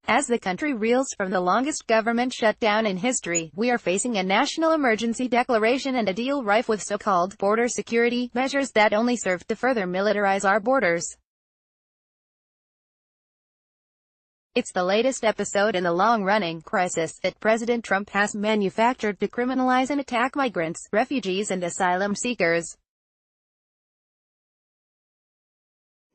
As the country reels from the longest government shutdown in history, we are facing a national emergency declaration and a deal rife with so-called border security measures that only serve to further militarize our borders. It's the latest episode in the long-running crisis that President Trump has manufactured to criminalize and attack migrants, refugees and asylum seekers.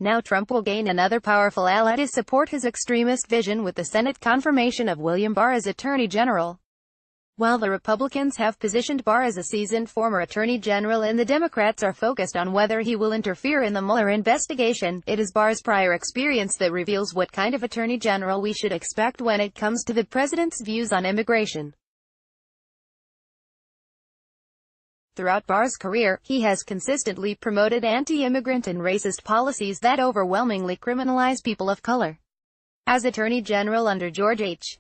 Now Trump will gain another powerful ally to support his extremist vision with the Senate confirmation of William Barr as Attorney General. While the Republicans have positioned Barr as a seasoned former Attorney General and the Democrats are focused on whether he will interfere in the Mueller investigation, it is Barr's prior experience that reveals what kind of Attorney General we should expect when it comes to the president's views on immigration. Throughout Barr's career, he has consistently promoted anti-immigrant and racist policies that overwhelmingly criminalize people of color. As Attorney General under George H.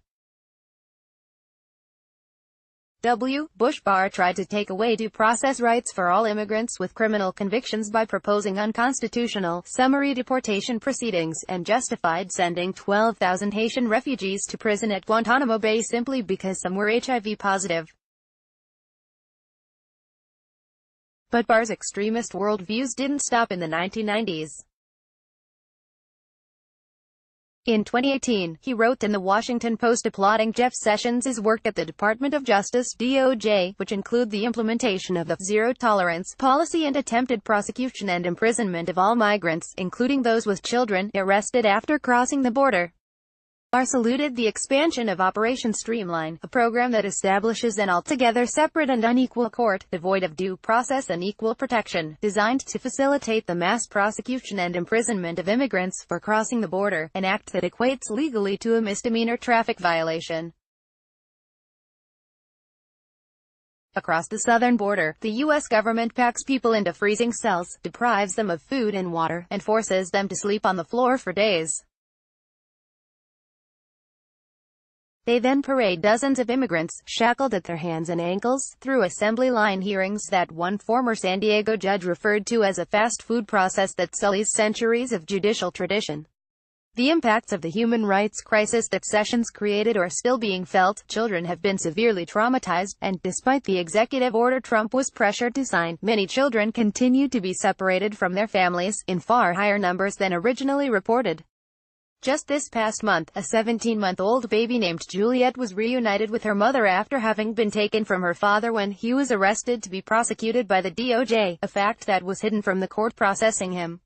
W. Bush, Barr tried to take away due process rights for all immigrants with criminal convictions by proposing unconstitutional, summary deportation proceedings, and justified sending 12,000 Haitian refugees to prison at Guantanamo Bay simply because some were HIV positive. But Barr's extremist worldviews didn't stop in the 1990s. In 2018, he wrote in the Washington Post applauding Jeff Sessions' work at the Department of Justice (DOJ), which include the implementation of the zero-tolerance policy and attempted prosecution and imprisonment of all migrants, including those with children, arrested after crossing the border. Barr saluted the expansion of Operation Streamline, a program that establishes an altogether separate and unequal court, devoid of due process and equal protection, designed to facilitate the mass prosecution and imprisonment of immigrants for crossing the border, an act that equates legally to a misdemeanor traffic violation. Across the southern border, the U.S. government packs people into freezing cells, deprives them of food and water, and forces them to sleep on the floor for days. They then parade dozens of immigrants, shackled at their hands and ankles, through assembly line hearings that one former San Diego judge referred to as a fast food process that sullies centuries of judicial tradition. The impacts of the human rights crisis that Sessions created are still being felt. Children have been severely traumatized, and despite the executive order Trump was pressured to sign, many children continue to be separated from their families, in far higher numbers than originally reported. Just this past month, a 17-month-old baby named Juliet was reunited with her mother after having been taken from her father when he was arrested to be prosecuted by the DOJ, a fact that was hidden from the court processing him.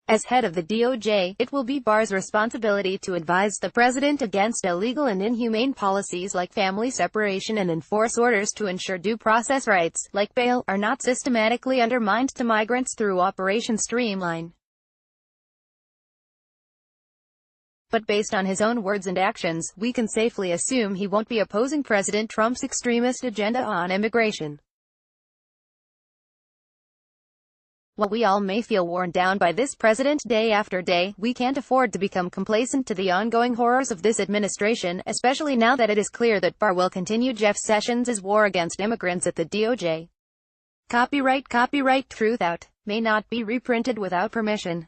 As head of the DOJ, it will be Barr's responsibility to advise the president against illegal and inhumane policies like family separation and enforce orders to ensure due process rights, like bail, are not systematically undermined to migrants through Operation Streamline. But based on his own words and actions, we can safely assume he won't be opposing President Trump's extremist agenda on immigration. While we all may feel worn down by this president day after day, we can't afford to become complacent to the ongoing horrors of this administration, especially now that it is clear that Barr will continue Jeff Sessions' war against immigrants at the DOJ. Copyright Truth Out. May not be reprinted without permission.